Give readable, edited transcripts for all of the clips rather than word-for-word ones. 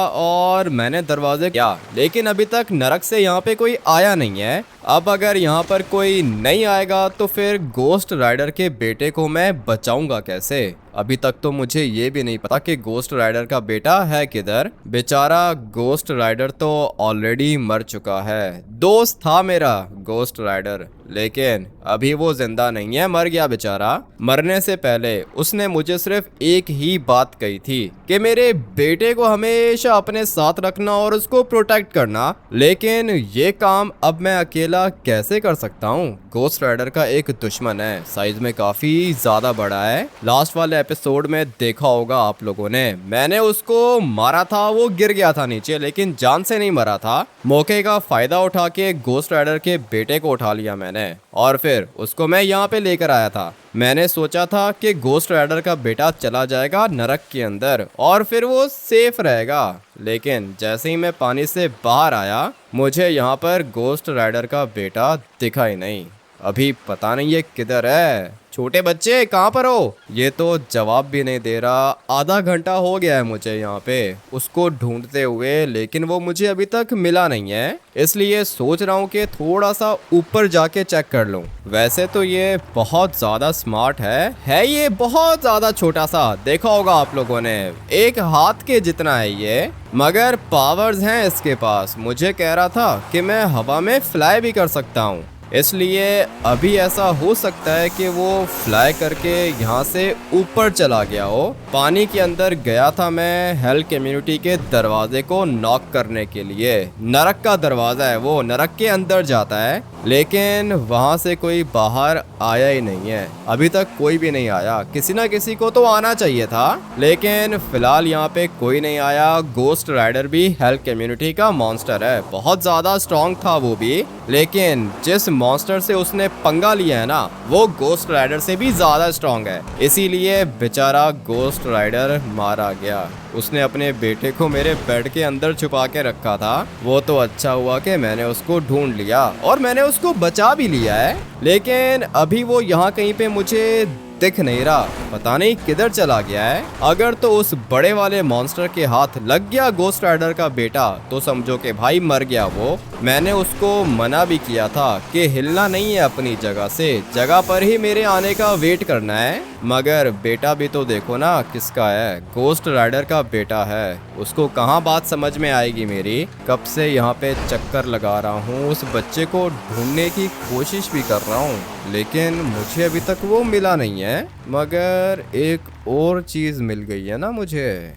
और मैंने दरवाजे किया, लेकिन अभी तक नरक से यहाँ पे कोई आया नहीं है। अब अगर यहाँ पर कोई नहीं आएगा तो फिर गोस्ट राइडर के बेटे को मैं बचाऊंगा कैसे। अभी तक तो मुझे ये भी नहीं पता कि गोस्ट राइडर का बेटा है किधर। बेचारा गोस्ट राइडर तो ऑलरेडी मर चुका है। दोस्त था मेरा गोस्ट राइडर, लेकिन अभी वो जिंदा नहीं है, मर गया बेचारा। मरने से पहले उसने मुझे सिर्फ एक ही बात कही थी कि मेरे बेटे को हमेशा अपने साथ रखना और उसको प्रोटेक्ट करना। लेकिन ये काम अब मैं अकेला कैसे कर सकता हूँ। गोस्ट राइडर का एक दुश्मन है, साइज में काफी ज्यादा बड़ा है। लास्ट वाले एपिसोड में देखा होगा आप लोगों ने, मैंने उसको मारा था, वो गिर गया था नीचे, लेकिन जान से नहीं मरा था। मौके का फायदा उठा के गोस्ट राइडर के बेटे को उठा लिया मैंने और फिर उसको मैं यहाँ पे लेकर आया था। मैंने सोचा था कि गोस्ट राइडर का बेटा चला जाएगा नरक के अंदर और फिर वो सेफ रहेगा, लेकिन जैसे ही मैं पानी से बाहर आया मुझे यहाँ पर गोस्ट राइडर का बेटा दिखा ही नहीं। अभी पता नहीं ये किधर है। छोटे बच्चे कहाँ पर हो? ये तो जवाब भी नहीं दे रहा। आधा घंटा हो गया है मुझे यहाँ पे उसको ढूंढते हुए, लेकिन वो मुझे अभी तक मिला नहीं है। इसलिए सोच रहा हूँ कि थोड़ा सा ऊपर जाके चेक कर लूँ। वैसे तो ये बहुत ज्यादा स्मार्ट है ये बहुत ज्यादा छोटा सा, देखा होगा आप लोगों ने, एक हाथ के जितना है ये, मगर पावर्स हैं इसके पास। मुझे कह रहा था कि मैं हवा में फ्लाई भी कर सकता हूँ, इसलिए अभी ऐसा हो सकता है कि वो फ्लाई करके यहाँ से ऊपर चला गया हो। पानी के अंदर गया था मैं हेल कम्युनिटी के दरवाजे को नॉक करने के लिए। नरक का दरवाजा है वो, नरक के अंदर जाता है, लेकिन वहाँ से कोई बाहर आया ही नहीं है। अभी तक कोई भी नहीं आया। किसी ना किसी को तो आना चाहिए था, लेकिन फिलहाल यहाँ पे कोई नहीं आया। गोस्ट राइडर भी हेल कम्युनिटी का मॉन्स्टर है, बहुत ज्यादा स्ट्रॉन्ग था वो भी, लेकिन जिस मॉन्स्टर से उसने पंगा लिया है ना, वो गोस्ट राइडर से भी ज्यादा स्ट्रॉन्ग है। इसीलिए बेचारा गोस्ट राइडर मारा गया। उसने अपने बेटे को मेरे बेड के अंदर छुपा के रखा था। वो तो अच्छा हुआ कि मैंने उसको ढूंढ लिया और मैंने उसको बचा भी लिया है, लेकिन अभी वो यहाँ कहीं पे मुझे दिख नहीं रहा। पता नहीं किधर चला गया है। अगर तो उस बड़े वाले मॉन्स्टर के हाथ लग गया गोस्ट राइडर का बेटा तो समझो कि भाई मर गया वो। मैंने उसको मना भी किया था कि हिलना नहीं है अपनी जगह से, जगह पर ही मेरे आने का वेट करना है। मगर बेटा भी तो देखो ना किसका है, गोस्ट राइडर का बेटा है। उसको कहाँ बात समझ में आएगी मेरी। कब से यहाँ पे चक्कर लगा रहा हूँ, उस बच्चे को ढूंढने की कोशिश भी कर रहा हूँ, लेकिन मुझे अभी तक वो मिला नहीं है। मगर एक और चीज मिल गई है ना मुझे।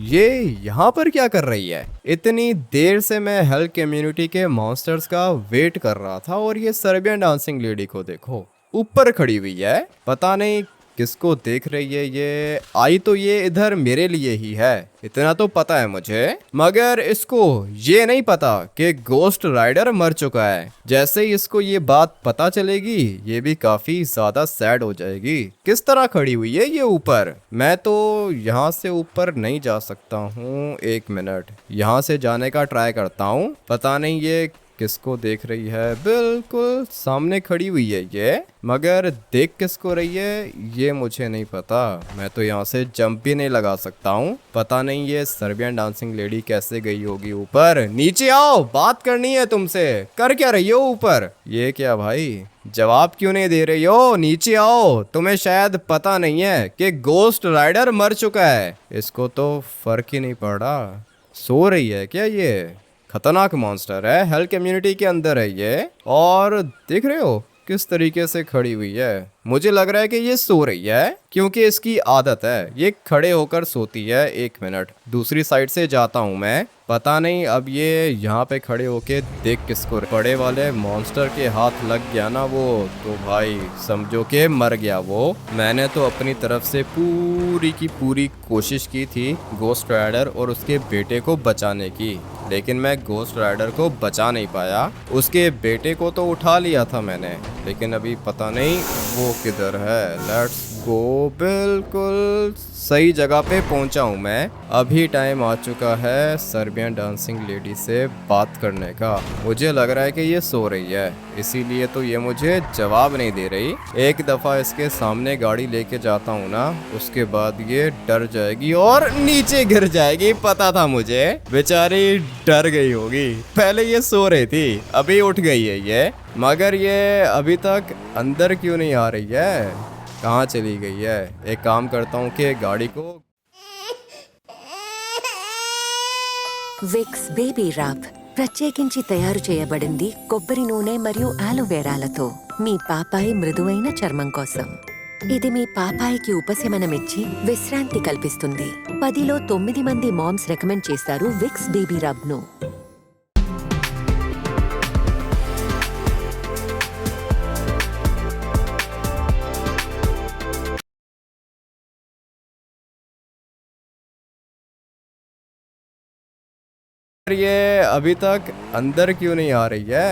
ये यहाँ पर क्या कर रही है? इतनी देर से मैं हेल कम्युनिटी के मॉन्स्टर्स का वेट कर रहा था और ये सर्बियन डांसिंग लेडी को देखो, ऊपर खड़ी हुई है। पता नहीं किसको देख रही है ये। आई तो ये इधर मेरे लिए ही है, इतना तो पता है मुझे, मगर इसको ये नहीं पता कि गोस्ट राइडर मर चुका है। जैसे ही इसको ये बात पता चलेगी ये भी काफी ज्यादा सैड हो जाएगी। किस तरह खड़ी हुई है ये ऊपर? मैं तो यहाँ से ऊपर नहीं जा सकता हूँ। एक मिनट, यहाँ से जाने का ट्राई करता हूँ। पता नहीं ये किसको देख रही है। बिल्कुल सामने खड़ी हुई है ये, मगर देख किसको रही है ये मुझे नहीं पता। मैं तो यहाँ से जंप भी नहीं लगा सकता हूँ। पता नहीं ये सर्बियन डांसिंग लेडी कैसे गई होगी ऊपर। नीचे आओ, बात करनी है तुमसे। कर क्या रही हो ऊपर? ये क्या भाई, जवाब क्यों नहीं दे रही हो? नीचे आओ। तुम्हें शायद पता नहीं है कि गोस्ट राइडर मर चुका है। इसको तो फर्क ही नहीं पड़ा। सो रही है क्या ये? खतरनाक मॉन्स्टर है, हेल कम्युनिटी के अंदर है ये। और देख रहे हो किस तरीके से खड़ी हुई है। मुझे लग रहा है कि ये सो रही है, क्योंकि इसकी आदत है, ये खड़े होकर सोती है। एक मिनट, दूसरी साइड से जाता हूँ मैं। पता नहीं अब ये यहाँ पे खड़े होके देख किसको। बड़े वाले मॉन्स्टर के हाथ लग गया ना वो, तो भाई समझो कि मर गया वो। मैंने तो अपनी तरफ से पूरी की पूरी कोशिश की थी गोस्ट राइडर और उसके बेटे को बचाने की, लेकिन मैं गोस्ट राइडर को बचा नहीं पाया। उसके बेटे को तो उठा लिया था मैंने, लेकिन अभी पता नहीं वो किधर है। लेट्स को बिल्कुल सही जगह पे पहुंचा हूं मैं। अभी टाइम आ चुका है सर्बियन डांसिंग लेडी से बात करने का। मुझे लग रहा है कि ये सो रही है, इसीलिए तो ये मुझे जवाब नहीं दे रही। एक दफ़ा इसके सामने गाड़ी लेके जाता हूँ ना, उसके बाद ये डर जाएगी और नीचे गिर जाएगी। पता था मुझे, बेचारी डर गई होगी। पहले ये सो रही थी, अभी उठ गई है ये। मगर ये अभी तक अंदर क्यों नहीं आ रही है? कहाँ चली गई है? एक काम करता हूँ कि गाड़ी को విక్స్ బేబీ రాబ్ ప్రత్యేకించి తయారు చేయబడింది కొబ్బరి నూనె మరియు ఆలోవెరాలతో మీ పాపాయి మృదువైన చర్మం కోసం. ఇది మీ పాపాయికి ఉపశమనమిచ్చి విశ్రాంతి కల్పిస్తుంది. 10లో 9 మంది మామ్స్ రికమెండ్ చేస్తారు విక్స్ బేబీ రబ్ ను. ये अभी तक अंदर क्यों नहीं आ रही है?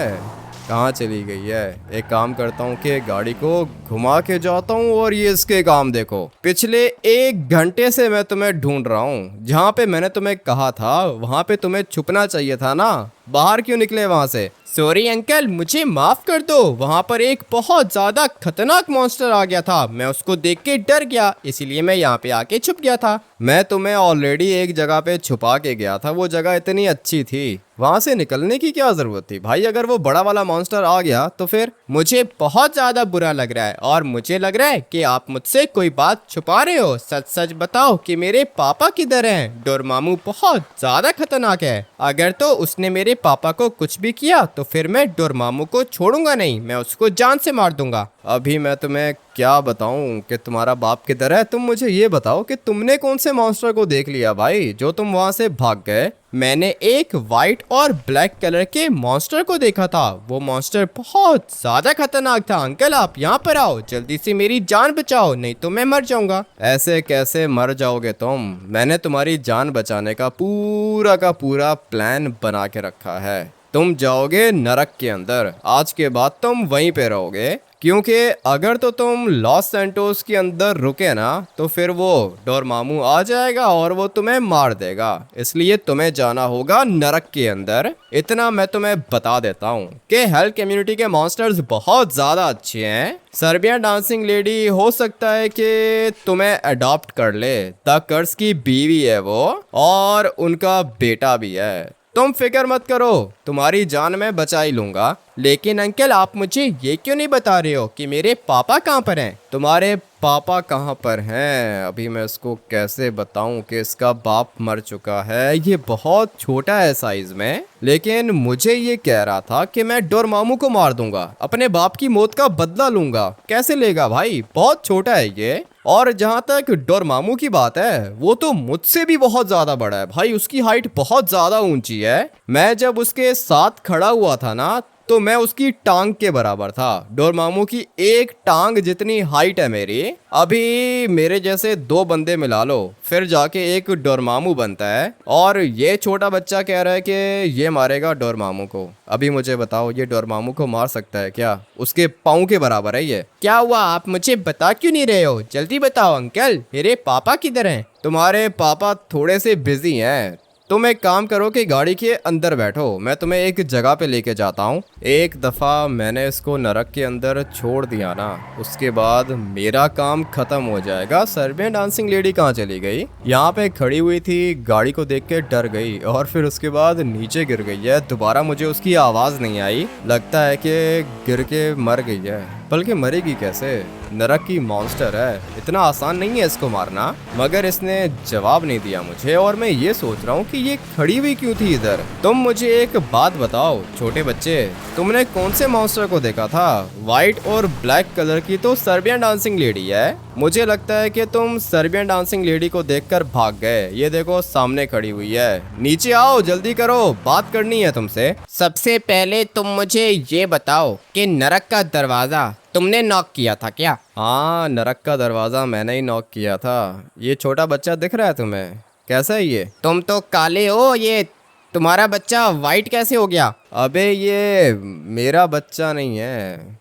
कहाँ चली गई है? एक काम करता हूँ कि गाड़ी को घुमा के जाता हूँ और ये इसके काम देखो। पिछले 1 घंटे से मैं तुम्हें ढूंढ रहा हूँ। जहाँ पे मैंने तुम्हें कहा था वहाँ पे तुम्हें छुपना चाहिए था ना। बाहर क्यों निकले वहाँ से? सॉरी अंकल, मुझे माफ कर दो। वहाँ पर एक बहुत ज्यादा खतरनाक मॉन्स्टर आ गया था, मैं उसको देख के डर गया, इसीलिए मैं यहाँ पे आके छुप गया था। मैं तुम्हें ऑलरेडी एक जगह पे छुपा के गया था, वो जगह इतनी अच्छी थी, वहाँ से निकलने की क्या जरूरत थी भाई? अगर वो बड़ा वाला मॉन्स्टर आ गया तो फिर मुझे बहुत ज्यादा बुरा लग रहा है और मुझे लग रहा है कि आप मुझसे कोई बात छुपा रहे हो। सच सच बताओ कि मेरे पापा किधर हैं? डोरमामू बहुत ज्यादा खतरनाक है, अगर तो उसने मेरे पापा को कुछ भी किया तो फिर मैं डोरमामू को छोड़ूंगा नहीं, मैं उसको जान से मार दूंगा। अभी मैं तुम्हें क्या बताऊं कि तुम्हारा बाप किधर है? तुम मुझे ये बताओ कि तुमने कौन से मॉन्स्टर को देख लिया भाई जो तुम वहां से भाग गए? मैंने एक वाइट और ब्लैक कलर के मॉन्स्टर को देखा था, वो मॉन्स्टर बहुत ज्यादा खतरनाक था। अंकल आप यहाँ पर आओ, जल्दी से मेरी जान बचाओ, नहीं तो मैं मर जाऊंगा। ऐसे कैसे मर जाओगे तुम? मैंने तुम्हारी जान बचाने का पूरा प्लान बना के रखा है। तुम जाओगे नरक के अंदर, आज के बाद तुम वहीं पे रहोगे, क्योंकि अगर तो तुम लॉस सैंटोस के अंदर रुके ना तो फिर वो डोरमामू आ जाएगा और वो तुम्हें मार देगा, इसलिए तुम्हें जाना होगा नरक के अंदर। इतना मैं तुम्हें बता देता हूँ कि हेल कम्युनिटी के मॉन्स्टर्स बहुत ज़्यादा अच्छे हैं। सर्बियन डांसिंग लेडी हो सकता है कि तुम्हें अडॉप्ट कर ले, द कर्स की बीवी है वो और उनका बेटा भी है। तुम फिक्र मत करो, तुम्हारी जान मैं बचा ही लूंगा। लेकिन अंकल आप मुझे ये क्यों नहीं बता रहे हो कि मेरे पापा कहाँ पर हैं? तुम्हारे पापा कहाँ पर हैं? अभी मैं इसको कैसे बताऊं कि इसका बाप मर चुका है। ये बहुत छोटा है साइज में, लेकिन मुझे ये कह रहा था कि मैं डोरमामू को मार दूंगा, अपने बाप की मौत का बदला लूंगा। कैसे लेगा भाई? बहुत छोटा है ये। और जहाँ तक डोरमामू की बात है, वो तो मुझसे भी बहुत ज्यादा बड़ा है भाई, उसकी हाइट बहुत ज्यादा ऊंची है। मैं जब उसके साथ खड़ा हुआ था ना तो मैं उसकी टांग के बराबर था। डोरमामू की एक टांग जितनी हाइट है मेरी। अभी मेरे जैसे 2 बंदे मिला लो फिर जाके एक डोरमामू बनता है, और ये छोटा बच्चा कह रहा है कि ये मारेगा डोरमामू को। अभी मुझे बताओ, ये डोरमामू को मार सकता है क्या? उसके पाँव के बराबर है ये। क्या हुआ, आप मुझे बता क्यों नहीं रहे हो? जल्दी बताओ अंकल, मेरे पापा किधर हैं? तुम्हारे पापा थोड़े से बिजी हैं। तुम एक काम करो कि गाड़ी के अंदर बैठो, मैं तुम्हें एक जगह पे लेके जाता हूँ। एक दफ़ा मैंने इसको नरक के अंदर छोड़ दिया ना, उसके बाद मेरा काम खत्म हो जाएगा। सर्बियन डांसिंग लेडी कहाँ चली गई? यहाँ पे खड़ी हुई थी, गाड़ी को देख के डर गई और फिर उसके बाद नीचे गिर गई है। दोबारा मुझे उसकी आवाज़ नहीं आई, लगता है कि गिर के मर गई है। बल्कि मरेगी कैसे? नरक की मॉन्स्टर है, इतना आसान नहीं है इसको मारना। मगर इसने जवाब नहीं दिया मुझे, और मैं ये सोच रहा हूँ कि ये खड़ी हुई क्यों थी इधर। तुम मुझे एक बात बताओ छोटे बच्चे, तुमने कौन से मॉन्स्टर को देखा था? व्हाइट और ब्लैक कलर की तो सर्बियन डांसिंग लेडी है। मुझे लगता है कि तुम सर्बियन डांसिंग लेडी को देखकर भाग गए। ये देखो सामने खड़ी हुई है, नीचे आओ, जल्दी करो, बात करनी है तुमसे। सबसे पहले तुम मुझे ये बताओ कि नरक का दरवाजा तुमने नॉक किया था क्या? हाँ, नरक का दरवाजा मैंने ही नॉक किया था। ये छोटा बच्चा दिख रहा है तुम्हें? कैसा है ये? तुम तो काले हो, ये तुम्हारा बच्चा वाइट कैसे हो गया? अबे ये मेरा बच्चा नहीं है,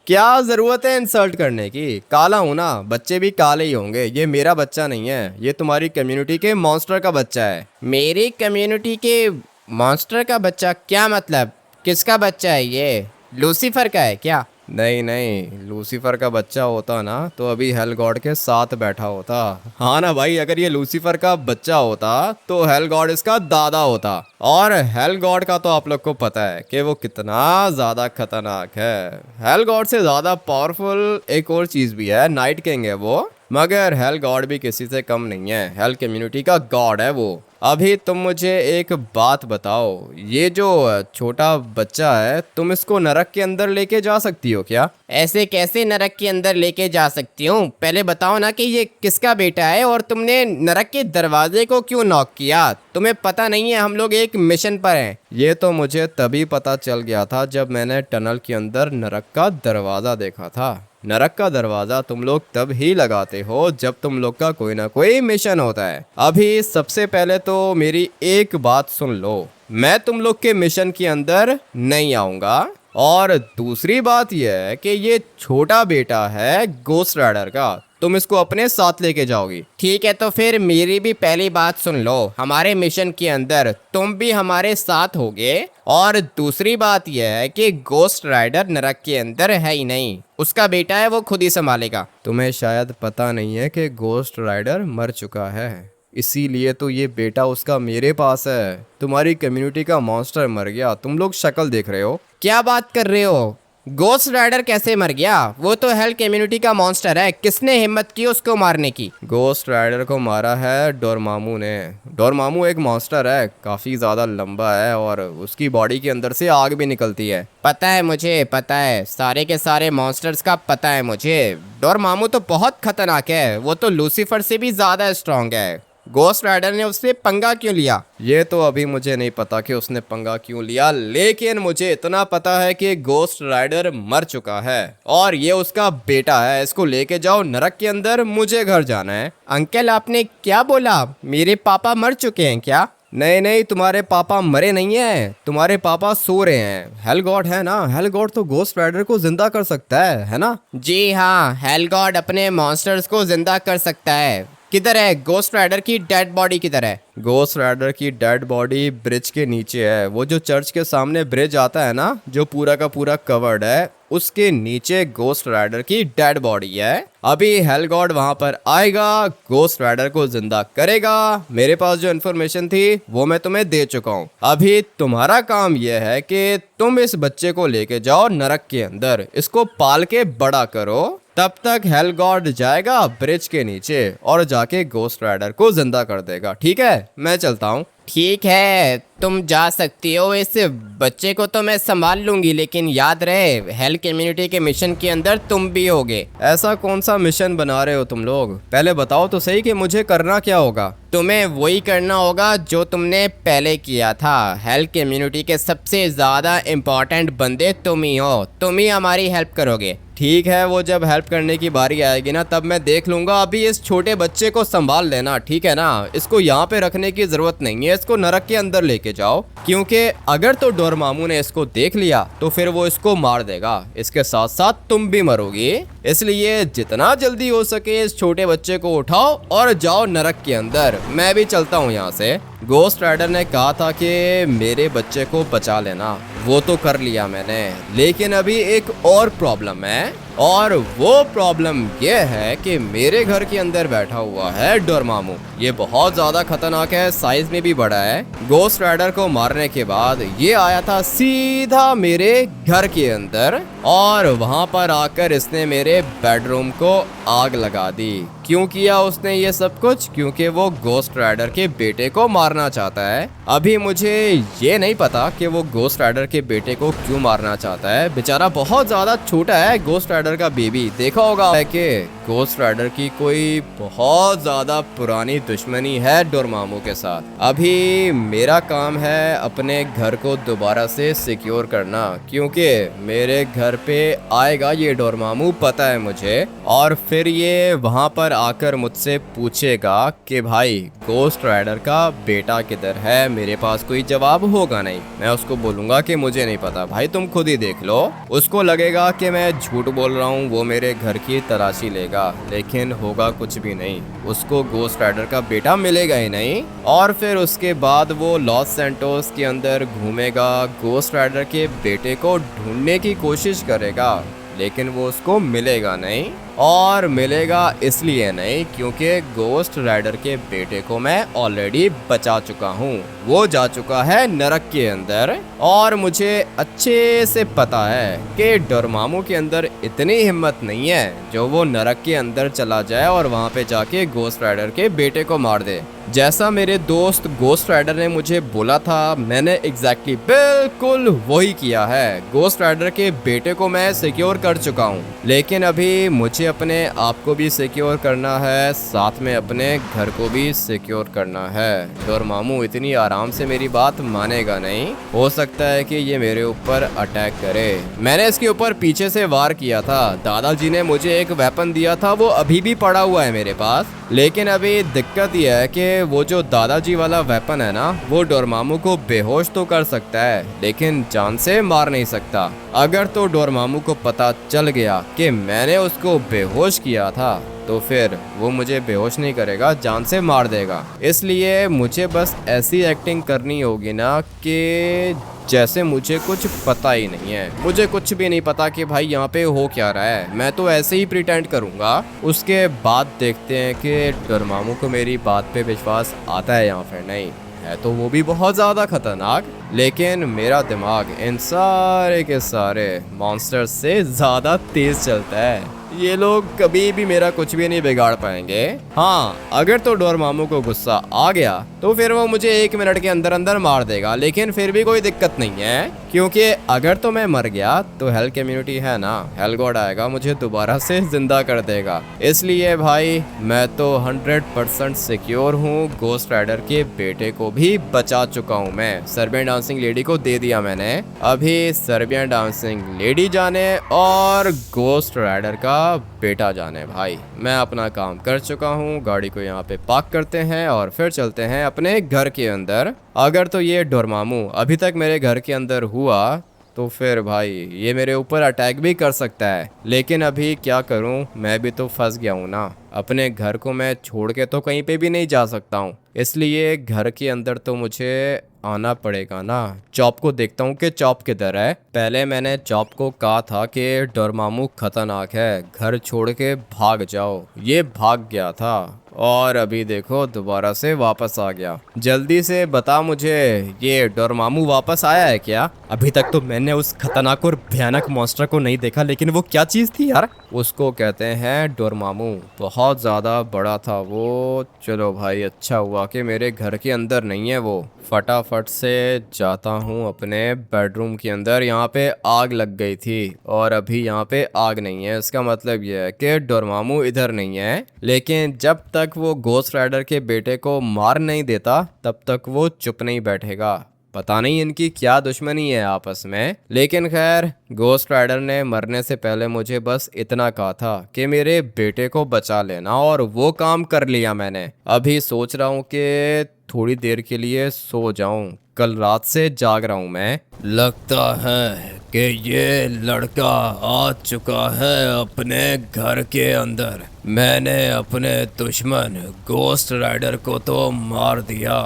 क्या जरूरत है इंसल्ट करने की? काला हूं ना, बच्चे भी काले ही होंगे। ये मेरा बच्चा नहीं है, ये तुम्हारी कम्युनिटी के मॉन्स्टर का बच्चा है। मेरी कम्युनिटी के मॉन्स्टर का बच्चा? क्या मतलब? किसका बच्चा है ये? लूसीफर का है क्या? नहीं नहीं, लूसीफर का बच्चा होता ना तो अभी हेल गॉड के साथ बैठा होता। हाँ ना भाई, अगर ये लूसीफर का बच्चा होता तो हेल गॉड इसका दादा होता। और हेल गॉड का तो आप लोग को पता है कि वो कितना ज्यादा खतरनाक है। हेल गॉड से ज्यादा पावरफुल एक और चीज भी है, नाइट किंग है वो। मगर हेल गॉड भी किसी से कम नहीं है, हेल कम्युनिटी का गॉड है वो। अभी तुम मुझे एक बात बताओ, ये जो छोटा बच्चा है, तुम इसको नरक के अंदर लेके जा सकती हो क्या? ऐसे कैसे नरक के अंदर लेके जा सकती हूँ? पहले बताओ ना कि ये किसका बेटा है और तुमने नरक के दरवाजे को क्यों नॉक किया? तुम्हें पता नहीं है हम लोग एक मिशन पर हैं। ये तो मुझे तभी पता चल गया था जब मैंने टनल के अंदर नरक का दरवाज़ा देखा था। नरक का दरवाज़ा तुम लोग तब ही लगाते हो जब तुम लोग का कोई ना कोई मिशन होता है। अभी सबसे पहले तो मेरी एक बात सुन लो, मैं तुम लोग के मिशन के अंदर नहीं आऊँगा। और दूसरी बात यह है कि ये छोटा बेटा है गोस्ट राइडर का, तुम इसको अपने साथ लेके जाओगी। ठीक है, तो फिर मेरी भी पहली बात सुन लो। हमारे मिशन के अंदर तुम भी हमारे साथ होगे। और दूसरी बात यह है कि गोस्ट राइडर नरक के अंदर है ही नहीं, उसका बेटा है, वो खुद ही संभालेगा। तुम्हें शायद पता नहीं है कि गोस्ट राइडर मर चुका है, इसीलिए तो ये बेटा उसका मेरे पास है। तुम्हारी कम्युनिटी का मॉन्स्टर मर गया, तुम लोग शक्ल देख रहे हो। क्या बात कर रहे हो? गोस्ट राइडर कैसे मर गया? वो तो हेल कम्युनिटी का मॉन्स्टर है, किसने हिम्मत की उसको मारने की? गोस्ट राइडर को मारा है डोरमामू ने। डोरमामू एक मॉन्स्टर है, काफी ज्यादा लंबा है और उसकी बॉडी के अंदर से आग भी निकलती है। पता है मुझे, पता है, सारे के सारे मॉन्स्टर्स का पता है मुझे। डोरमामू तो बहुत खतरनाक है, वो तो लूसीफर से भी ज्यादा स्ट्रांग है। गोस्ट राइडर ने उससे पंगा क्यों लिया? ये तो अभी मुझे नहीं पता कि उसने पंगा क्यों लिया, लेकिन मुझे इतना पता है कि गोस्ट राइडर मर चुका है और ये उसका बेटा है। इसको लेके जाओ नरक के अंदर, मुझे घर जाना है। अंकल, आपने क्या बोला? मेरे पापा मर चुके हैं क्या? नहीं नहीं, तुम्हारे पापा मरे नहीं हैं, तुम्हारे पापा सो रहे हैं। हेल गॉड है ना, हेल गॉड तो गोस्ट राइडर को जिंदा कर सकता है ना? जी हाँ, हेल गॉड अपने मॉन्स्टर्स को जिंदा कर सकता है। किधर है गोस्ट राइडर की डेड बॉडी? किधर है गोस्ट राइडर की डेड बॉडी? ब्रिज के नीचे है। वो जो चर्च के सामने ब्रिज आता है ना, जो पूरा का पूरा कवर्ड है, उसके नीचे गोस्ट राइडर की डेड बॉडी है। अभी हेल गॉड वहां पर आएगा, गोस्ट राइडर को जिंदा करेगा। मेरे पास जो इन्फॉर्मेशन थी वो मैं तुम्हें दे चुका हूँ। अभी तुम्हारा काम यह है कि तुम इस बच्चे को लेके जाओ नरक के अंदर, इसको पाल के बड़ा करो। तब तक हेल गॉड जाएगा ब्रिज के नीचे और जाके गोस्ट राइडर को जिंदा कर देगा। ठीक है, मैं चलता हूँ। ठीक है, तुम जा सकती हो। इस बच्चे को तो मैं संभाल लूंगी, लेकिन याद रहे हेल कम्युनिटी के मिशन के अंदर तुम भी होगे। ऐसा कौन सा मिशन बना रहे हो तुम लोग? पहले बताओ तो सही कि मुझे करना क्या होगा। तुम्हें वही करना होगा जो तुमने पहले किया था। हेल कम्युनिटी के सबसे ज्यादा इम्पोर्टेंट बंदे तुम ही हो, तुम ही हमारी हेल्प करोगे। ठीक है, वो जब हेल्प करने की बारी आएगी ना तब मैं देख लूंगा। अभी इस छोटे बच्चे को संभाल लेना, ठीक है ना? इसको यहाँ पे रखने की जरूरत नहीं है, इसको नरक के अंदर लेके जाओ, क्योंकि अगर तो डोरमामू ने इसको देख लिया तो फिर वो इसको मार देगा, इसके साथ साथ तुम भी मरोगी। इसलिए जितना जल्दी हो सके इस छोटे बच्चे को उठाओ और जाओ नरक के अंदर। मैं भी चलता हूँ यहाँ से। गोस्ट राइडर ने कहा था कि मेरे बच्चे को बचा लेना, वो तो कर लिया मैंने, लेकिन अभी एक और प्रॉब्लम है। और वो प्रॉब्लम ये है कि मेरे घर के अंदर बैठा हुआ है डोरमामू। ये बहुत ज्यादा खतरनाक है, साइज में भी बड़ा है। गोस्ट राइडर को मारने के बाद ये आया था सीधा मेरे घर के अंदर और वहां पर आकर इसने मेरे बेडरूम को आग लगा दी। क्यों किया उसने ये सब कुछ? क्योंकि वो गोस्ट राइडर के बेटे को मारना चाहता है। अभी मुझे ये नहीं पता कि वो गोस्ट राइडर के बेटे को क्यों मारना चाहता है। बेचारा बहुत ज्यादा छोटा है, गोस्ट राइडर का बेबी। देखा होगा कि गोस्ट राइडर की कोई बहुत ज्यादा पुरानी दुश्मनी है डोरमामू के साथ। अभी मेरा काम है अपने घर को दोबारा से सिक्योर करना, क्योंकि मेरे घर पे आएगा ये डोरमामू, पता है मुझे। और फिर ये वहां पर आकर मुझसे पूछेगा कि भाई गोस्ट राइडर का बेटा किधर है, मेरे पास कोई जवाब होगा नहीं। मैं उसको बोलूंगा कि मुझे नहीं पता भाई, तुम खुद ही देख लो। उसको लगेगा कि मैं झूठ बोल रहा हूँ, वो मेरे घर की तलाशी लेगा, लेकिन होगा कुछ भी नहीं। उसको गोस्ट राइडर का बेटा मिलेगा ही नहीं। और फिर उसके बाद वो लॉस सैंटोस के अंदर घूमेगा, गोस्ट राइडर के बेटे को ढूंढने की कोशिश करेगा, लेकिन वो उसको मिलेगा नहीं। और मिलेगा इसलिए नहीं क्योंकि गोस्ट राइडर के बेटे को मैं ऑलरेडी बचा चुका हूँ। वो जा चुका है नरक के अंदर, और मुझे अच्छे से पता है कि डोरमामू के अंदर इतनी हिम्मत नहीं है जो वो नरक के अंदर चला जाए और वहाँ पे जाके गोस्ट राइडर के बेटे को मार दे। जैसा मेरे दोस्त गोस्ट राइडर ने मुझे बोला था, मैंने एग्जैक्टली बिल्कुल वही किया है। गोस्ट राइडर के बेटे को मैं सिक्योर कर चुका हूँ, लेकिन अभी मुझे अपने आप को भी सिक्योर करना है, साथ में अपने घर को भी सिक्योर करना है। डोरमामू इतनी आराम से मेरी बात मानेगा नहीं। हो सकता है कि ये मेरे ऊपर अटैक करे। मैंने इसके ऊपर पीछे से वार किया था। दादाजी ने मुझे एक वेपन दिया था, वो अभी भी पड़ा हुआ है मेरे पास। लेकिन अभी दिक्कत यह है कि वो जो दादाजी वाला वेपन है ना, वो डोरमामू को बेहोश तो कर सकता है, लेकिन जान से मार नहीं सकता। अगर तो डोरमामू को पता चल गया कि मैंने उसको बेहोश किया था, तो फिर वो मुझे बेहोश नहीं करेगा, जान से मार देगा। इसलिए मुझे बस ऐसी एक्टिंग करनी होगी ना कि जैसे मुझे कुछ पता ही नहीं है। मुझे कुछ भी नहीं पता कि भाई यहाँ पे हो क्या रहा है। मैं तो ऐसे ही प्रिटेंड करूँगा। उसके बाद देखते हैं कि डोरमामू को मेरी बात पे विश्वास आता है या फिर नहीं। है तो वो भी बहुत ज़्यादा खतरनाक, लेकिन मेरा दिमाग इन सारे के सारे मॉन्स्टर्स से ज़्यादा तेज़ चलता है। ये लोग कभी भी मेरा कुछ भी नहीं बिगाड़ पाएंगे। हाँ, अगर तो डोरमामू को गुस्सा आ गया तो फिर वो मुझे 1 मिनट के अंदर अंदर मार देगा, लेकिन फिर भी कोई दिक्कत नहीं है, क्योंकि अगर तो मैं मर गया तो हेल कम्युनिटी है ना, हेल गॉड आएगा, मुझे दोबारा से जिंदा कर देगा। इसलिए भाई मैं तो 100% सिक्योर हूँ। गोस्ट राइडर के बेटे को भी बचा चुका हूँ मैं। सर्बियन डांसिंग लेडी को दे दिया मैंने। अभी सर्बियन डांसिंग लेडी जाने और गोस्ट राइडर का बेटा जाने। भाई मैं अपना काम कर चुका हूँ। गाड़ी को यहाँ पे पार्क करते हैं और फिर चलते हैं अपने घर के अंदर। अगर तो ये डोरमामू अभी तक मेरे घर के अंदर हुआ तो फिर भाई ये मेरे ऊपर अटैक भी कर सकता है, लेकिन अभी क्या करूं, मैं भी तो फंस गया हूं ना। अपने घर को मैं छोड़ के तो कहीं पे भी नहीं जा सकता हूं, इसलिए घर के अंदर तो मुझे आना पड़ेगा ना। चॉप को देखता हूँ कि चॉप किधर है। पहले मैंने चॉप को कहा था कि डोरमामू खतरनाक है, घर छोड़ के भाग जाओ। ये भाग गया था और अभी देखो दोबारा से वापस आ गया। जल्दी से बता मुझे, ये डोरमामू वापस आया है क्या? अभी तक तो मैंने उस खतरनाक और भयानक मॉन्स्टर को नहीं देखा, लेकिन वो क्या चीज़ थी यार? उसको कहते हैं डोरमामू। बहुत ज़्यादा बड़ा था वो। चलो भाई, अच्छा हुआ कि मेरे घर के अंदर नहीं है वो। फटाफट से जाता हूँ अपने बेडरूम के अंदर। यहाँ पे आग लग गई थी और अभी यहाँ पे आग नहीं है। इसका मतलब यह है कि डोरमामू इधर नहीं है, लेकिन जब तक वो गोस्ट राइडर के बेटे को मार नहीं देता तब तक वो चुप नहीं बैठेगा। पता नहीं इनकी क्या दुश्मनी है आपस में, लेकिन खैर गोस्ट राइडर ने मरने से पहले मुझे बस इतना कहा था कि मेरे बेटे को बचा लेना, और वो काम कर लिया मैंने। अभी सोच रहा हूँ कि थोड़ी देर के लिए सो जाऊं। कल रात से जाग रहा हूं मैं। लगता है कि ये लड़का आ चुका है अपने घर के अंदर। मैंने अपने दुश्मन गोस्ट राइडर को तो मार दिया,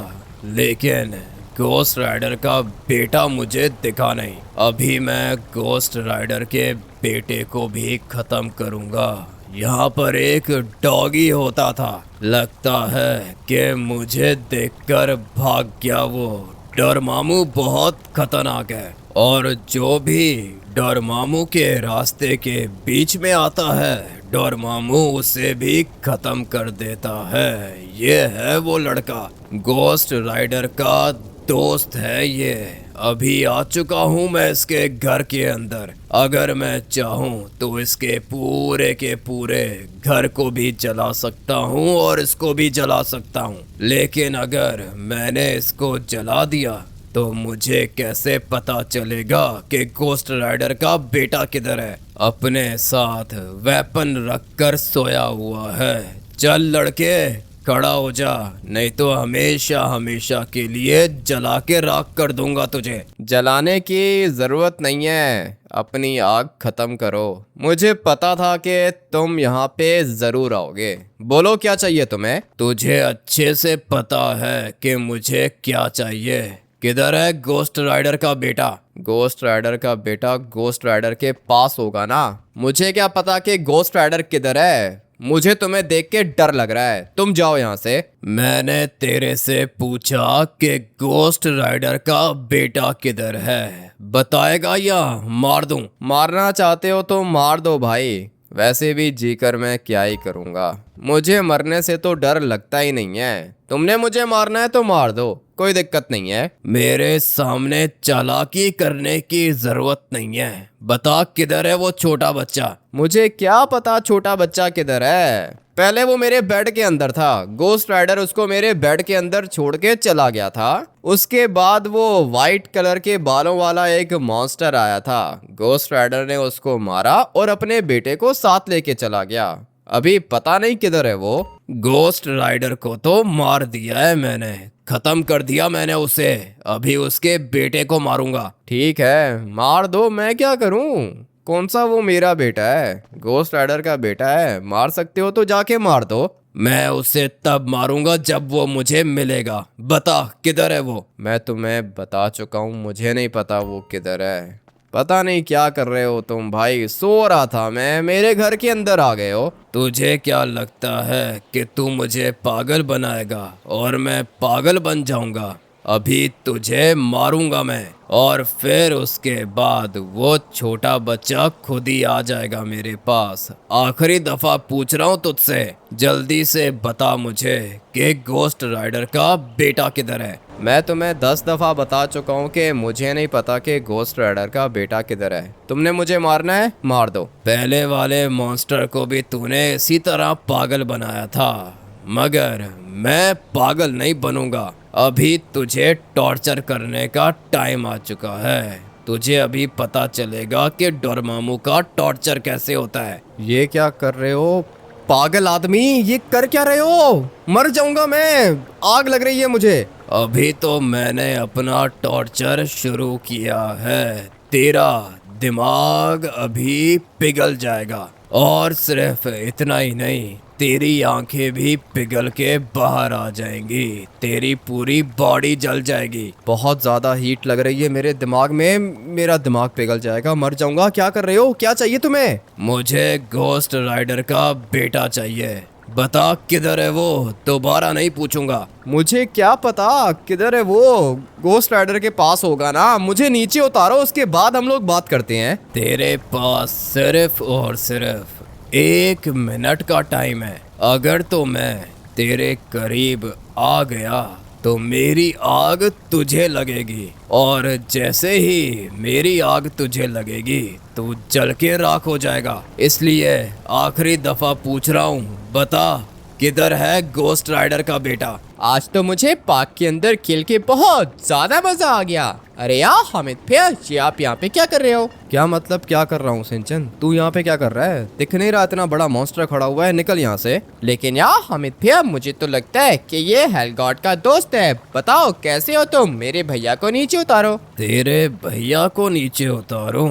लेकिन गोस्ट राइडर का बेटा मुझे दिखा नहीं। अभी मैं गोस्ट राइडर के बेटे को भी खत्म करूंगा। यहाँ पर एक डॉगी होता था, लगता है कि मुझे देखकर भाग गया वो। डोरमामू बहुत खतरनाक है, और जो भी डोरमामू के रास्ते के बीच में आता है डोरमामू उसे भी खत्म कर देता है। ये है वो लड़का, गोस्ट राइडर का दोस्त है ये। अभी आ चुका हूँ मैं इसके घर के अंदर। अगर मैं चाहूँ तो इसके पूरे के पूरे घर को भी जला सकता हूँ और इसको भी जला सकता हूँ, लेकिन अगर मैंने इसको जला दिया तो मुझे कैसे पता चलेगा कि गोस्ट राइडर का बेटा किधर है? अपने साथ वेपन रखकर सोया हुआ है। चल लड़के, खड़ा हो जा, नहीं तो हमेशा हमेशा के लिए जला के राख कर दूंगा तुझे। जलाने की जरूरत नहीं है, अपनी आग खत्म करो। मुझे पता था कि तुम यहाँ पे जरूर आओगे। बोलो क्या चाहिए तुम्हें? तुझे अच्छे से पता है कि मुझे क्या चाहिए। किधर है गोस्ट राइडर का बेटा? गोस्ट राइडर का बेटा गोस्ट राइडर के पास होगा ना। मुझे क्या पता कि गोस्ट राइडर किधर है। मुझे तुम्हें देख के डर लग रहा है, तुम जाओ यहाँ से। मैंने तेरे से पूछा कि गोस्ट राइडर का बेटा किधर है, बताएगा या मार दूं? मारना चाहते हो तो मार दो भाई, वैसे भी जीकर मैं क्या ही करूँगा। मुझे मरने से तो डर लगता ही नहीं है। तुमने मुझे मारना है तो मार दो, कोई दिक्कत नहीं है। मेरे सामने चालाकी करने की जरूरत नहीं है। बता किधर है वो छोटा बच्चा? मुझे क्या पता छोटा बच्चा किधर है। पहले वो मेरे बेड के अंदर था, गोस्ट राइडर उसको मेरे बेड के अंदर छोड़ के चला गया था। उसके बाद वो वाइट कलर के बालों वाला एक मॉन्स्टर आया था। गोस्ट राइडर ने उसको मारा और अपने बेटे को साथ लेके चला गया। अभी पता नहीं किधर है वो। गोस्ट राइडर को तो मार दिया है मैंने, खत्म कर दिया मैंने उसे। अभी उसके बेटे को मारूंगा। ठीक है मार दो, मैं क्या करूं? कौन सा वो मेरा बेटा है? गोस्ट राइडर का बेटा है, मार सकते हो तो जाके मार दो। मैं उसे तब मारूंगा जब वो मुझे मिलेगा। बता किधर है वो? मैं तुम्हें बता चुका हूँ, मुझे नहीं पता वो किधर है। पता नहीं क्या कर रहे हो तुम भाई, सो रहा था मैं, मेरे घर के अंदर आ गए हो। तुझे क्या लगता है कि तू मुझे पागल बनाएगा और मैं पागल बन जाऊंगा? अभी तुझे मारूंगा मैं, और फिर उसके बाद वो छोटा बच्चा खुद ही आ जाएगा मेरे पास। आखिरी दफा पूछ रहा हूँ तुझसे, जल्दी से बता मुझे कि गोस्ट राइडर का बेटा किधर है। मैं तुम्हें 10 दफा बता चुका हूँ कि मुझे नहीं पता कि गोस्ट राइडर का बेटा किधर है। तुमने मुझे मारना है, मार दो। पहले वाले मॉन्स्टर को भी तूने इसी तरह पागल बनाया था, मगर मैं पागल नहीं बनूंगा। अभी तुझे टॉर्चर करने का टाइम आ चुका है। तुझे अभी पता चलेगा कि डोरेमोन का टॉर्चर कैसे होता है। ये क्या कर रहे हो पागल आदमी, ये कर क्या रहे हो? मर जाऊंगा मैं, आग लग रही है मुझे। अभी तो मैंने अपना टॉर्चर शुरू किया है। तेरा दिमाग अभी पिघल जाएगा, और सिर्फ इतना ही नहीं, तेरी आंखें भी पिघल के बाहर आ जाएंगी, तेरी पूरी बॉडी जल जाएगी। बहुत ज्यादा हीट लग रही है मेरे दिमाग में, मेरा दिमाग पिघल जाएगा, मर जाऊंगा। क्या कर रहे हो? क्या चाहिए तुम्हें? मुझे गोस्ट राइडर का बेटा चाहिए। बता किधर है वो, दोबारा नहीं पूछूंगा। मुझे क्या पता किधर है वो, गोस्ट राइडर के पास होगा ना। मुझे नीचे उतारो, उसके बाद हम लोग बात करते हैं। तेरे पास सिर्फ और सिर्फ 1 मिनट का टाइम है। अगर तो मैं तेरे करीब आ गया तो मेरी आग तुझे लगेगी, और जैसे ही मेरी आग तुझे लगेगी तो जल के राख हो जाएगा। इसलिए आखिरी दफा पूछ रहा हूँ, बता किधर है गोस्ट राइडर का बेटा? आज तो मुझे पार्क के अंदर खेल के बहुत ज्यादा मजा आ गया। अरे यार हामिद भैया, आप यहाँ पे क्या कर रहे हो? क्या मतलब क्या कर रहा हूँ सिंचन, तू यहाँ पे क्या कर रहा है? दिख नहीं रहा इतना बड़ा मॉन्स्टर खड़ा हुआ है, निकल यहाँ से। लेकिन यार हामिद भैया, मुझे तो लगता है कि ये हेल गॉड का दोस्त है। बताओ कैसे हो तुम? मेरे भैया को नीचे उतारो। तेरे भैया को नीचे उतारो?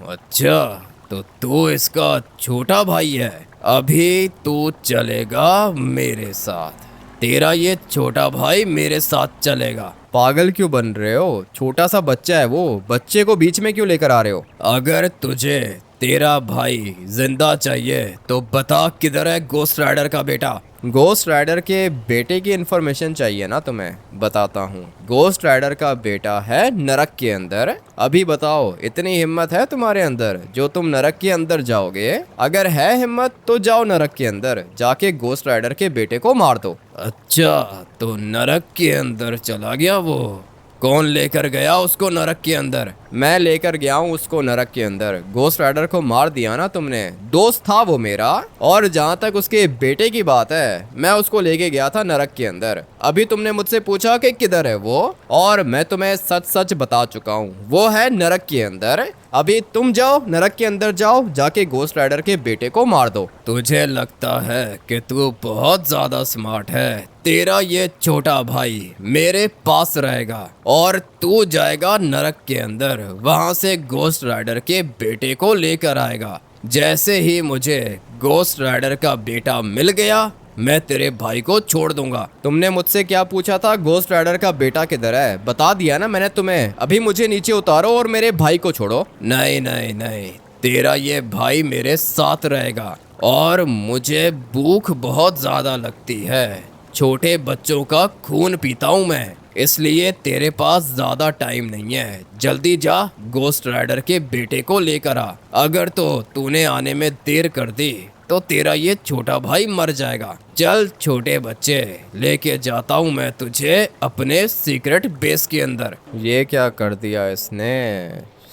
अच्छा, तो तू इसका छोटा भाई है। अभी तू चलेगा मेरे साथ, तेरा ये छोटा भाई मेरे साथ चलेगा। पागल क्यों बन रहे हो? छोटा सा बच्चा है वो, बच्चे को बीच में क्यों लेकर आ रहे हो? अगर तुझे तेरा भाई जिंदा चाहिए तो बता किधर है गोस्ट राइडर का बेटा? गोस्ट राइडर के बेटे की इन्फॉर्मेशन चाहिए ना तुम्हें? बताता हूँ। गोस्ट राइडर का बेटा है नरक के अंदर। अभी बताओ, इतनी हिम्मत है तुम्हारे अंदर जो तुम नरक के अंदर जाओगे? अगर है हिम्मत तो जाओ नरक के अंदर, जाके गोस्ट राइडर के बेटे को मार दो। अच्छा, तो नरक के अंदर चला गया वो? कौन लेकर गया उसको नरक के अंदर? मैं लेकर गया हूँ उसको नरक के अंदर। गोस्ट राइडर को मार दिया ना तुमने, दोस्त था वो मेरा। और जहाँ तक उसके बेटे की बात है, मैं उसको लेके गया था नरक के अंदर। अभी तुमने मुझसे पूछा कि किधर है वो, और मैं तुम्हें सच सच बता चुका हूँ, वो है नरक के अंदर। अभी तुम जाओ नरक के अंदर जाओ, जाके गोस्ट राइडर के बेटे को मार दो। तुझे लगता है कि तू बहुत ज्यादा स्मार्ट है, तेरा ये छोटा भाई मेरे पास रहेगा और तू जाएगा नरक के अंदर, वहां से गोस्ट राइडर के बेटे को लेकर आएगा। जैसे ही मुझे गोस्ट राइडर का बेटा मिल गया मैं तेरे भाई को छोड़ दूंगा। तुमने मुझसे क्या पूछा था, गोस्ट राइडर का बेटा किधर है? बता दिया ना मैंने तुम्हें। अभी मुझे नीचे उतारो और मेरे भाई को छोड़ो। नहीं नहीं नहीं, तेरा ये भाई मेरे साथ रहेगा और मुझे भूख बहुत ज्यादा लगती है। छोटे बच्चों का खून पीता हूँ मैं, इसलिए तेरे पास ज्यादा टाइम नहीं है। जल्दी जा गोस्ट राइडर के बेटे को लेकर आ। अगर तो तूने आने में देर कर दी तो तेरा ये छोटा भाई मर जाएगा। चल छोटे बच्चे, लेके जाता हूँ मैं तुझे अपने सीक्रेट बेस के अंदर। ये क्या कर दिया इसने?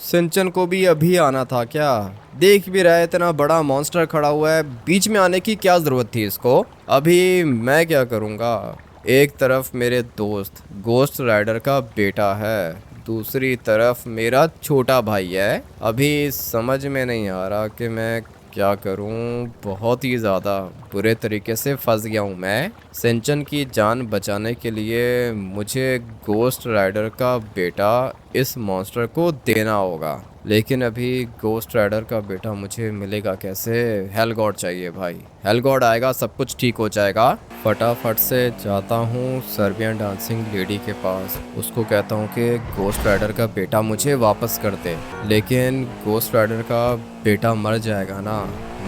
सिंचन को भी अभी आना था क्या? देख भी रहा है इतना बड़ा मॉन्स्टर खड़ा हुआ है, बीच में आने की क्या जरूरत थी इसको? अभी मैं क्या करूँगा? एक तरफ मेरे दोस्त गोस्ट राइडर का बेटा है, दूसरी तरफ मेरा छोटा भाई है। अभी समझ में नहीं आ रहा कि मैं क्या करूं। बहुत ही ज़्यादा बुरे तरीके से फंस गया हूं मैं। सिंचन की जान बचाने के लिए मुझे गोस्ट राइडर का बेटा इस मॉन्स्टर को देना होगा, लेकिन अभी गोस्ट राइडर का बेटा मुझे मिलेगा कैसे? हेल गॉड चाहिए भाई, हेल गॉड आएगा सब कुछ ठीक हो जाएगा। फटाफट से जाता हूँ सर्बियन डांसिंग लेडी के पास, उसको कहता हूँ कि गोस्ट राइडर का बेटा मुझे वापस कर दे। लेकिन गोस्ट राइडर का बेटा मर जाएगा ना,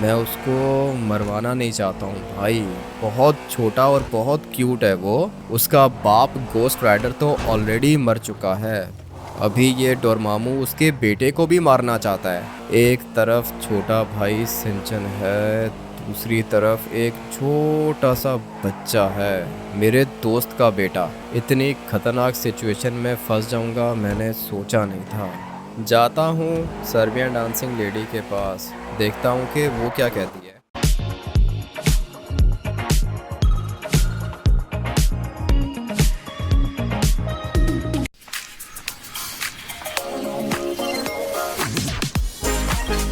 मैं उसको मरवाना नहीं चाहता हूँ भाई। बहुत छोटा और बहुत क्यूट है वो, उसका बाप गोस्ट राइडर तो ऑलरेडी मर चुका है। अभी ये डोरमामू उसके बेटे को भी मारना चाहता है। एक तरफ छोटा भाई सिंचन है, दूसरी तरफ एक छोटा सा बच्चा है, मेरे दोस्त का बेटा। इतनी खतरनाक सिचुएशन में फंस जाऊंगा मैंने सोचा नहीं था। जाता हूँ सर्बियन डांसिंग लेडी के पास, देखता हूँ कि वो क्या कहती है।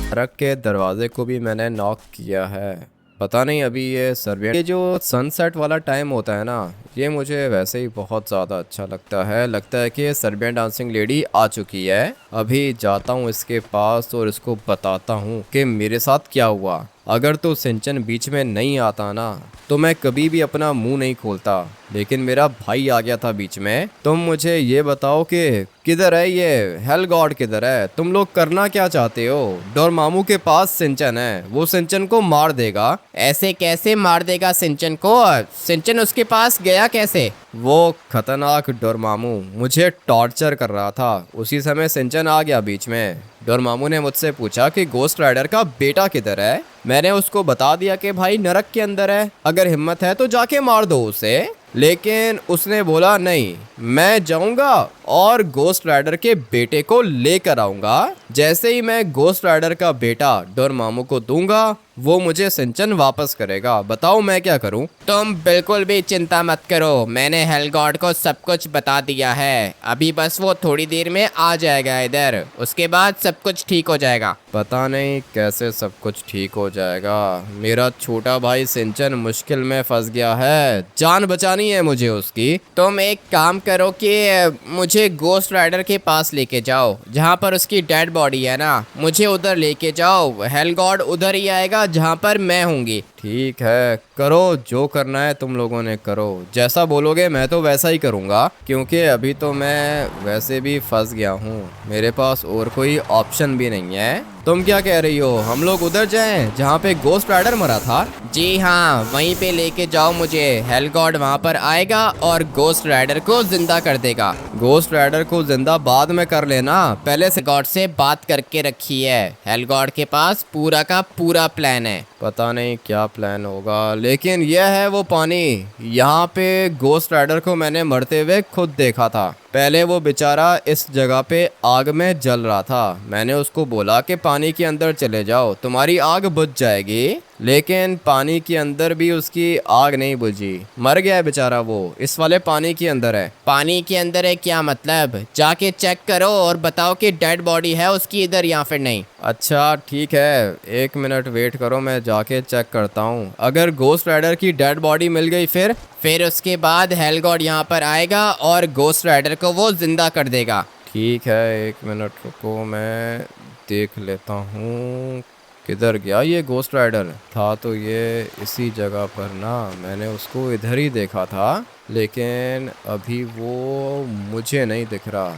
नरक के दरवाजे को भी मैंने नॉक किया है। पता नहीं अभी ये सर्बियन, ये जो सनसेट वाला टाइम होता है ना, ये मुझे वैसे ही बहुत ज़्यादा अच्छा लगता है। लगता है कि सर्बियन डांसिंग लेडी आ चुकी है। अभी जाता हूँ इसके पास और इसको बताता हूँ कि मेरे साथ क्या हुआ। अगर तो सिंचन बीच में नहीं आता ना तो मैं कभी भी अपना मुंह नहीं खोलता, लेकिन मेरा भाई आ गया था बीच में। तुम मुझे ये बताओ कि किधर है ये हेल गॉड, किधर है? तुम लोग करना क्या चाहते हो? डोरमामू के पास सिंचन है, वो सिंचन को मार देगा। ऐसे कैसे मार देगा सिंचन को? सिंचन उसके पास गया कैसे? वो खतरनाक डोरमामू मुझे टॉर्चर कर रहा था, उसी समय सिंचन आ गया बीच में। डोरमामू ने मुझसे पूछा कि गोस्ट राइडर का बेटा किधर है। मैंने उसको बता दिया कि भाई नरक के अंदर है, अगर हिम्मत है तो जाके मार दो उसे। लेकिन उसने बोला नहीं, मैं जाऊंगा और गोस्ट राइडर के बेटे को लेकर आऊंगा। जैसे ही मैं गोस्ट राइडर का बेटा डोरमामू को दूंगा वो मुझे सिंचन वापस करेगा। बताओ मैं क्या करूं? तुम बिल्कुल भी चिंता मत करो, मैंने हेल गॉड को सब कुछ बता दिया है। अभी बस वो थोड़ी देर में आ जाएगा इधर, उसके बाद सब कुछ ठीक हो जाएगा। पता नहीं कैसे सब कुछ ठीक हो जाएगा। मेरा छोटा भाई सिंचन मुश्किल में फंस गया है, जान बचानी है मुझे उसकी। तुम एक काम करो कि मुझे गोस्ट राइडर के पास लेके जाओ, जहाँ पर उसकी डेड बॉडी है ना, मुझे उधर लेके जाओ। हेल गॉड उधर ही आएगा जहाँ पर मैं होंगी। ठीक है, करो जो करना है तुम लोगों ने करो, जैसा बोलोगे मैं तो वैसा ही करूँगा, क्योंकि अभी तो मैं वैसे भी फंस गया हूँ, मेरे पास और कोई ऑप्शन भी नहीं है। तुम क्या कह रही हो, हम लोग उधर जाएं जहाँ पे गोस्ट राइडर मरा था? जी हाँ, वहीं पे लेके जाओ मुझे। हेल गॉड वहाँ पर आएगा और गोस्ट राइडर को जिंदा कर देगा। गोस्ट राइडर को जिंदा बाद में कर लेना, पहले से गॉड से बात करके रखी है। हेल गॉड के पास पूरा का पूरा प्लान है। पता नहीं क्या प्लान होगा, लेकिन यह है वो पानी। यहाँ पे गोस्ट राइडर को मैंने मरते हुए खुद देखा था। पहले वो बेचारा इस जगह पे आग में जल रहा था, मैंने उसको बोला कि पानी के अंदर चले जाओ तुम्हारी आग बुझ जाएगी, लेकिन पानी के अंदर भी उसकी आग नहीं बुझी, मर गया है बेचारा वो, इस वाले पानी के अंदर है। पानी के अंदर है क्या मतलब? जाके चेक करो और बताओ कि डेड बॉडी है उसकी इधर या फिर नहीं। अच्छा ठीक है, 1 मिनट वेट करो, मैं जाके चेक करता हूँ। अगर गोस्ट राइडर की डेड बॉडी मिल गई फिर उसके बाद हेल गॉड यहाँ पर आएगा और गोस्ट राइडर को वो जिंदा कर देगा। ठीक है, 1 मिनट रुको, मैं देख लेता हूँ किधर गया ये गोस्ट राइडर। था तो ये इसी जगह पर ना, मैंने उसको इधर ही देखा था, लेकिन अभी वो मुझे नहीं दिख रहा,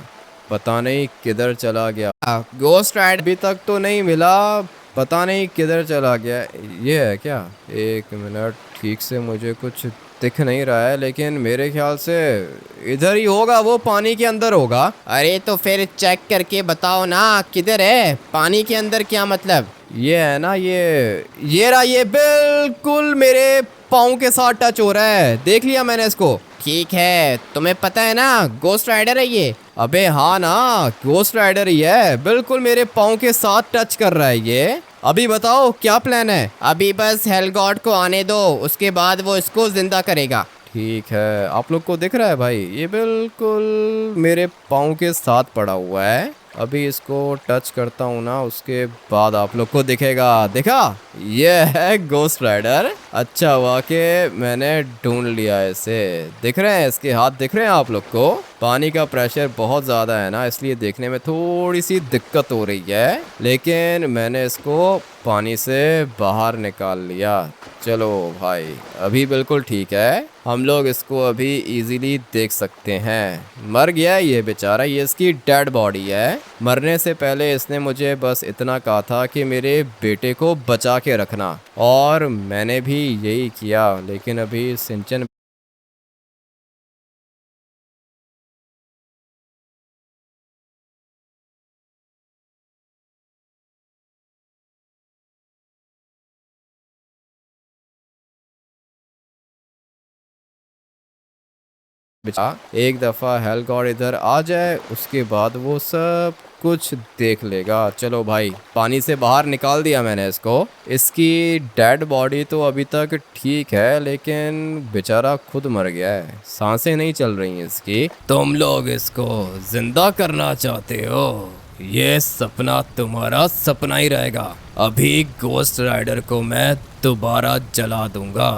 पता नहीं किधर चला गया। गोस्ट राइडर अभी तक तो नहीं मिला, पता नहीं किधर चला गया। ये है क्या? 1 मिनट, ठीक से मुझे कुछ दिख नहीं रहा है, लेकिन मेरे ख्याल से इधर ही होगा, वो पानी के अंदर होगा। अरे तो फिर चेक करके बताओ ना किधर है, पानी के अंदर क्या मतलब? ये है ना, ये रहा, ये बिल्कुल मेरे पाँव के साथ टच हो रहा है, देख लिया मैंने इसको। ठीक है, तुम्हें पता है ना गोस्ट राइडर है ये? अबे हाँ ना, गोस्ट राइडर ही है, बिल्कुल मेरे पाँव के साथ टच कर रहा है ये। अभी बताओ क्या प्लान है? अभी बस हेल गॉड को आने दो, उसके बाद वो इसको जिंदा करेगा। ठीक है, आप लोग को दिख रहा है भाई, ये बिल्कुल मेरे पाँव के साथ पड़ा हुआ है। अभी इसको टच करता हूँ ना, उसके बाद आप लोग को दिखेगा। देखा, ये है गोस्ट राइडर। अच्छा हुआ कि मैंने ढूंढ लिया इसे। दिख रहे हैं इसके हाथ, दिख रहे हैं आप लोग को? पानी का प्रेशर बहुत ज़्यादा है ना, इसलिए देखने में थोड़ी सी दिक्कत हो रही है, लेकिन मैंने इसको पानी से बाहर निकाल लिया। चलो भाई, अभी बिल्कुल ठीक है, हम लोग इसको अभी इजीली देख सकते हैं। मर गया है ये बेचारा, ये इसकी डेड बॉडी है। मरने से पहले इसने मुझे बस इतना कहा था कि मेरे बेटे को बचा के रखना, और मैंने भी यही किया। लेकिन अभी सिंचन एक दफ़ा हेल गॉड इधर आ जाए, उसके बाद वो सब कुछ देख लेगा। चलो भाई, पानी से बाहर निकाल दिया मैंने इसको। इसकी डेड बॉडी तो अभी तक ठीक है, लेकिन बेचारा खुद मर गया है, सांसें नहीं चल रही हैं इसकी। तुम लोग इसको जिंदा करना चाहते हो? ये सपना तुम्हारा सपना ही रहेगा। अभी गोस्ट राइडर को मैं दोबारा जला दूंगा।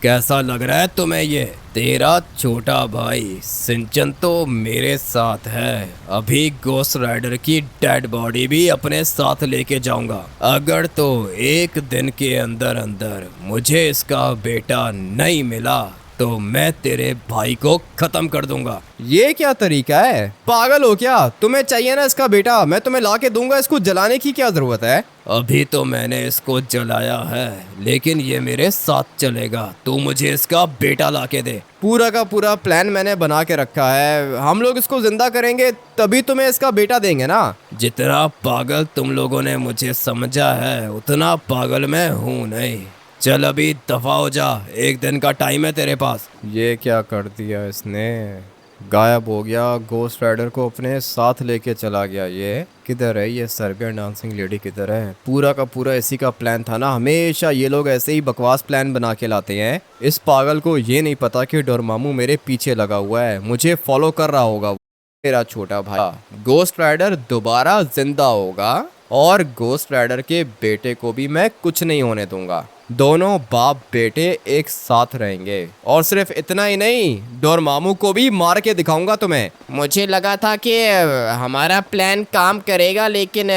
कैसा लग रहा है तुम्हें ये? तेरा छोटा भाई सिंचन तो मेरे साथ है, अभी गोस्ट राइडर की डेड बॉडी भी अपने साथ लेके जाऊंगा। अगर तो एक दिन के अंदर अंदर मुझे इसका बेटा नहीं मिला तो मैं तेरे भाई को खत्म कर दूंगा। ये क्या तरीका है? पागल हो क्या? तुम्हें चाहिए ना इसका बेटा, मैं तुम्हें ला के दूंगा, इसको जलाने की क्या जरूरत है? अभी तो मैंने इसको जलाया है, लेकिन ये मेरे साथ चलेगा। तू मुझे इसका बेटा ला के दे। पूरा का पूरा प्लान मैंने बना के रखा है, हम लोग इसको जिंदा करेंगे तभी तुम्हें इसका बेटा देंगे ना। जितना पागल तुम लोगों ने मुझे समझा है, उतना पागल मैं हूँ नहीं। चल अभी दफा हो जा, एक दिन का टाइम है तेरे पास। ये क्या कर दिया इसने? गायब हो गया, गोस्ट राइडर को अपने साथ लेके चला गया। ये किधर है? ये सर्बियन डांसिंग लेडी किधर है? पूरा का पूरा इसी का प्लान था ना, हमेशा ये लोग ऐसे ही बकवास प्लान बना के लाते हैं। इस पागल को ये नहीं पता कि डोरमामू मेरे पीछे लगा हुआ है, मुझे फॉलो कर रहा होगा। मेरा छोटा भाई गोस्ट राइडर दोबारा जिंदा होगा, और गोस्ट राइडर के बेटे को भी मैं कुछ नहीं होने दूंगा। दोनों बाप बेटे एक साथ रहेंगे, और सिर्फ इतना ही नहीं, डोरमामू को भी मार के दिखाऊंगा तुम्हें। मुझे लगा था कि हमारा प्लान काम करेगा, लेकिन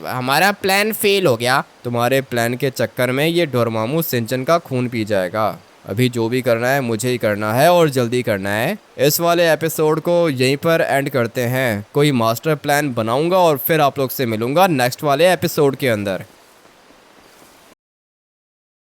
हमारा प्लान फेल हो गया। तुम्हारे प्लान के चक्कर में ये डोरमामू सिंचन का खून पी जाएगा। अभी जो भी करना है मुझे ही करना है, और जल्दी करना है। इस वाले एपिसोड को यहीं पर एंड करते हैं। कोई मास्टर प्लान बनाऊंगा और फिर आप लोग से मिलूंगा नेक्स्ट वाले एपिसोड के अंदर।